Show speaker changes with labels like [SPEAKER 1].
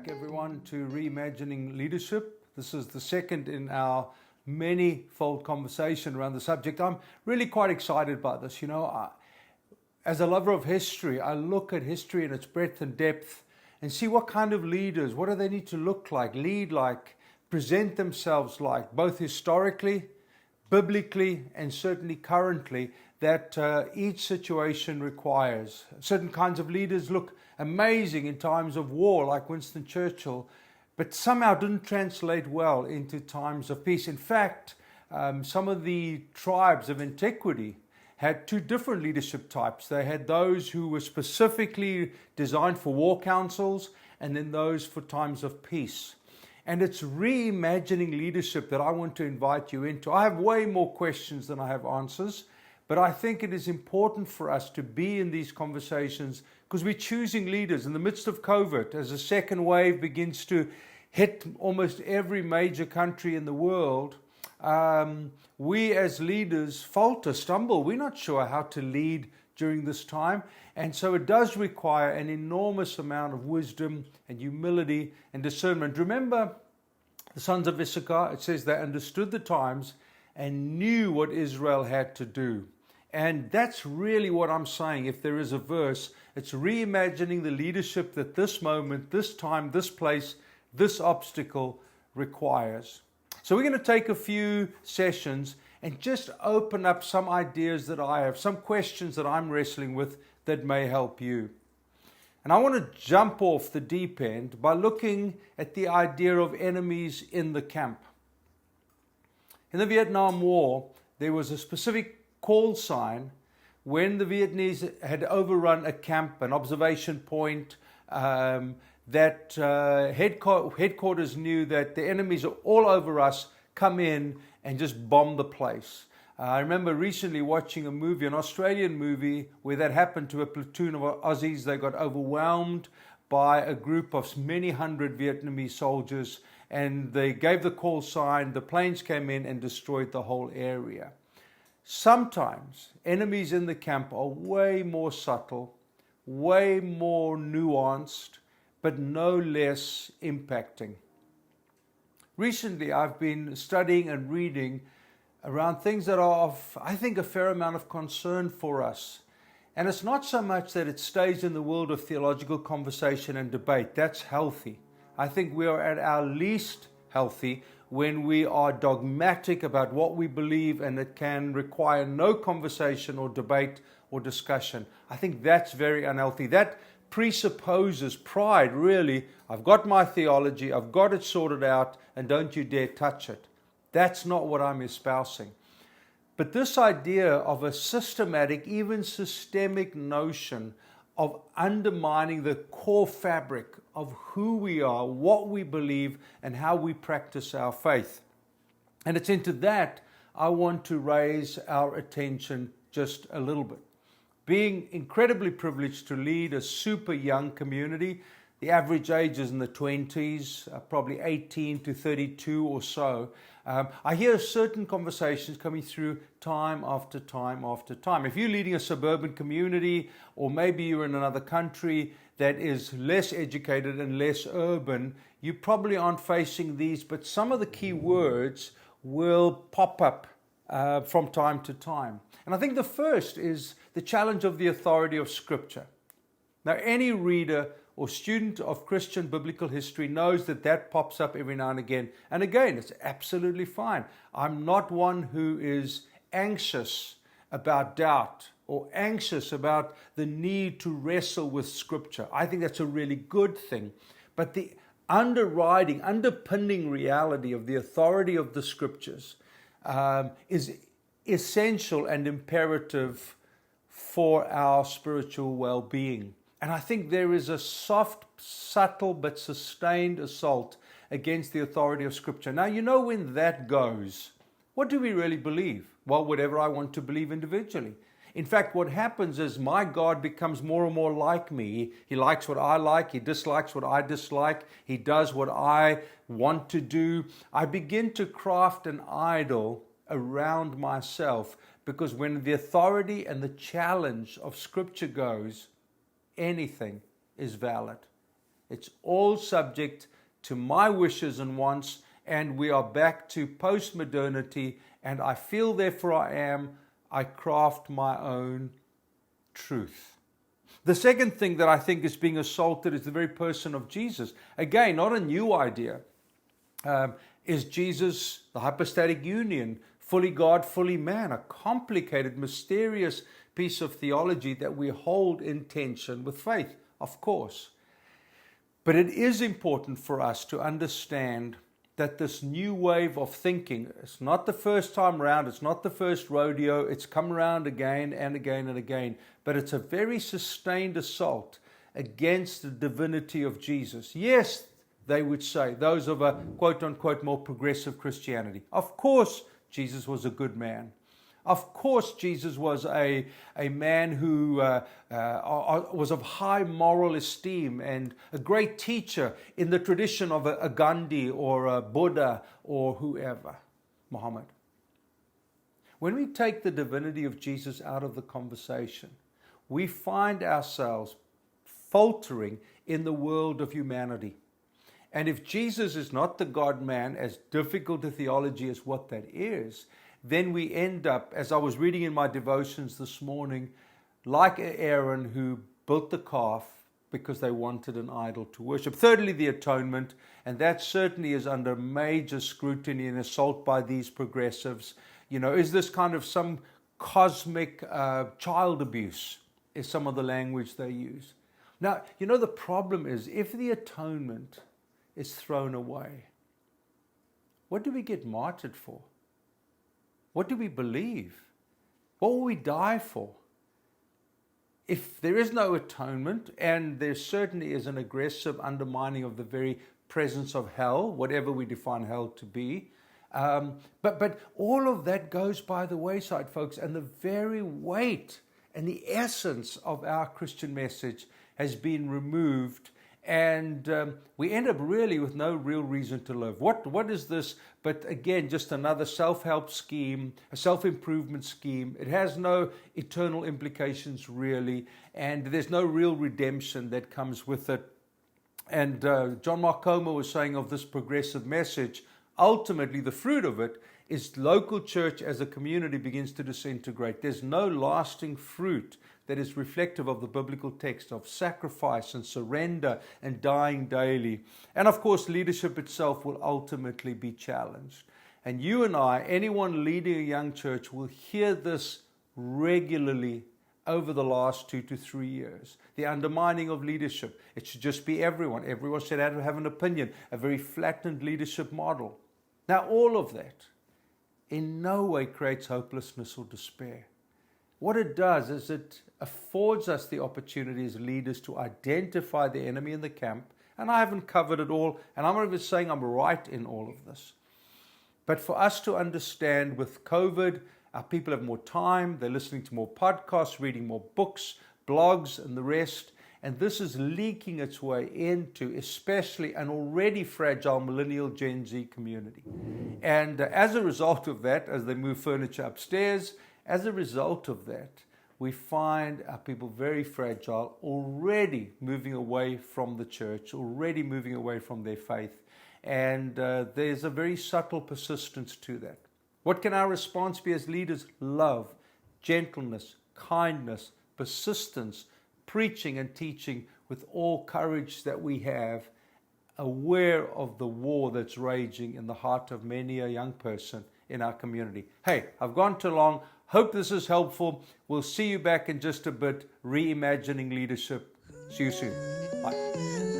[SPEAKER 1] back, everyone, to Reimagining Leadership. This is the second in our many-fold conversation around the subject. I'm really quite excited by this. As a lover of history, I look at history in its breadth and depth and see what kind of leaders, what do they need to look like, lead like, present themselves like, both historically, biblically, and certainly currently, that each situation requires. Certain kinds of leaders look amazing in times of war, like Winston Churchill, but somehow didn't translate well into times of peace. In fact, some of the tribes of antiquity had two different leadership types. They had those who were specifically designed for war councils, and then those for times of peace. And it's reimagining leadership that I want to invite you into. I have way more questions than I have answers, but I think it is important for us to be in these conversations because we're choosing leaders in the midst of COVID. As a second wave begins to hit almost every major country in the world, we as leaders falter, stumble. We're not sure how to lead during this time. And so it does require an enormous amount of wisdom and humility and discernment. Remember the sons of Issachar? It says they understood the times and knew what Israel had to do. And that's really what I'm saying. If there is a verse, it's reimagining the leadership that this moment, this time, this place, this obstacle requires. So we're going to take a few sessions and just open up some ideas that I have, some questions that I'm wrestling with that may help you. And I want to jump off the deep end by looking at the idea of enemies in the camp. In the Vietnam War, there was a specific call sign when the Vietnamese had overrun a camp, an observation point, that headquarters knew that the enemies are all over us, come in and just bomb the place. I remember recently watching a movie, an Australian movie, where that happened to a platoon of Aussies. They got overwhelmed by a group of many hundred Vietnamese soldiers, and they gave the call sign, the planes came in and destroyed the whole area. Sometimes enemies in the camp are way more subtle, way more nuanced, but no less impacting. Recently, I've been studying and reading around things that are of, I think, a fair amount of concern for us. And it's not so much that it stays in the world of theological conversation and debate. That's healthy. I think we are at our least healthy when we are dogmatic about what we believe and it can require no conversation or debate or discussion. I think that's very unhealthy. That presupposes pride, really. I've got my theology, I've got it sorted out, and don't you dare touch it. That's not what I'm espousing. But this idea of a systematic, even systemic notion of undermining the core fabric of who we are, what we believe, and how we practice our faith. And it's into that I want to raise our attention just a little bit. Being incredibly privileged to lead a super young community, the average age is in the 20s, probably 18 to 32 or so. I hear certain conversations coming through time after time after time. If you're leading a suburban community, or maybe you're in another country that is less educated and less urban, you probably aren't facing these, but some of the key words will pop up from time to time. And I think the first is the challenge of the authority of Scripture. Now, any reader or student of Christian biblical history knows that that pops up every now and again. And again, it's absolutely fine. I'm not one who is anxious about doubt or anxious about the need to wrestle with Scripture. I think that's a really good thing. But the underpinning reality of the authority of the Scriptures is essential and imperative for our spiritual well-being. And I think there is a soft, subtle, but sustained assault against the authority of Scripture. Now, when that goes, what do we really believe? Well, whatever I want to believe individually. In fact, what happens is my God becomes more and more like me. He likes what I like. He dislikes what I dislike. He does what I want to do. I begin to craft an idol around myself, because when the authority and the challenge of Scripture goes, anything is valid. It's all subject to my wishes and wants, and we are back to post-modernity, and I feel therefore I am. I craft my own truth. The second thing that I think is being assaulted is the very person of Jesus. Again, not a new idea. Is Jesus the hypostatic union, fully God, fully man? A complicated, mysterious piece of theology that we hold in tension with faith, of course. But it is important for us to understand that this new wave of thinking, it's not the first time around, it's not the first rodeo, it's come around again and again and again, but it's a very sustained assault against the divinity of Jesus. Yes, they would say, those of a quote-unquote more progressive Christianity. Of course, Jesus was a good man. Of course, Jesus was a man who was of high moral esteem and a great teacher in the tradition of a Gandhi or a Buddha or whoever, Muhammad. When we take the divinity of Jesus out of the conversation, we find ourselves faltering in the world of humanity. And if Jesus is not the God-man, as difficult a theology as what that is, then we end up, as I was reading in my devotions this morning, like Aaron who built the calf because they wanted an idol to worship. Thirdly, the atonement, and that certainly is under major scrutiny and assault by these progressives. You know, is this kind of some cosmic child abuse, is some of the language they use. Now, you know, the problem is if the atonement is thrown away, what do we get martyred for? What do we believe? What will we die for? If there is no atonement, and there certainly is an aggressive undermining of the very presence of hell, whatever we define hell to be, but all of that goes by the wayside, folks, and the very weight and the essence of our Christian message has been removed. And we end up really with no real reason to live. What is this? But again, just another self-help scheme, a self-improvement scheme. It has no eternal implications really, and there's no real redemption that comes with it. And John Mark Comer was saying of this progressive message, ultimately the fruit of it is local church as a community begins to disintegrate. There's no lasting fruit that is reflective of the biblical text of sacrifice and surrender and dying daily. And of course, leadership itself will ultimately be challenged. And you and I, anyone leading a young church, will hear this regularly over the last 2 to 3 years. The undermining of leadership. It should just be everyone. Everyone should have an opinion, a very flattened leadership model. Now, all of that in no way creates hopelessness or despair. What it does is it affords us the opportunity as leaders to identify the enemy in the camp. And I haven't covered it all, and I'm not even saying I'm right in all of this. But for us to understand with COVID, our people have more time, they're listening to more podcasts, reading more books, blogs, and the rest. And this is leaking its way into especially an already fragile millennial Gen Z community. And as a result of that, as they move furniture upstairs, as a result of that, we find our people very fragile, already moving away from the church, already moving away from their faith. And there's a very subtle persistence to that. What can our response be as leaders? Love, gentleness, kindness, persistence, preaching and teaching with all courage that we have, aware of the war that's raging in the heart of many a young person in our community. Hey, I've gone too long. Hope this is helpful. We'll see you back in just a bit. Reimagining leadership. See you soon. Bye.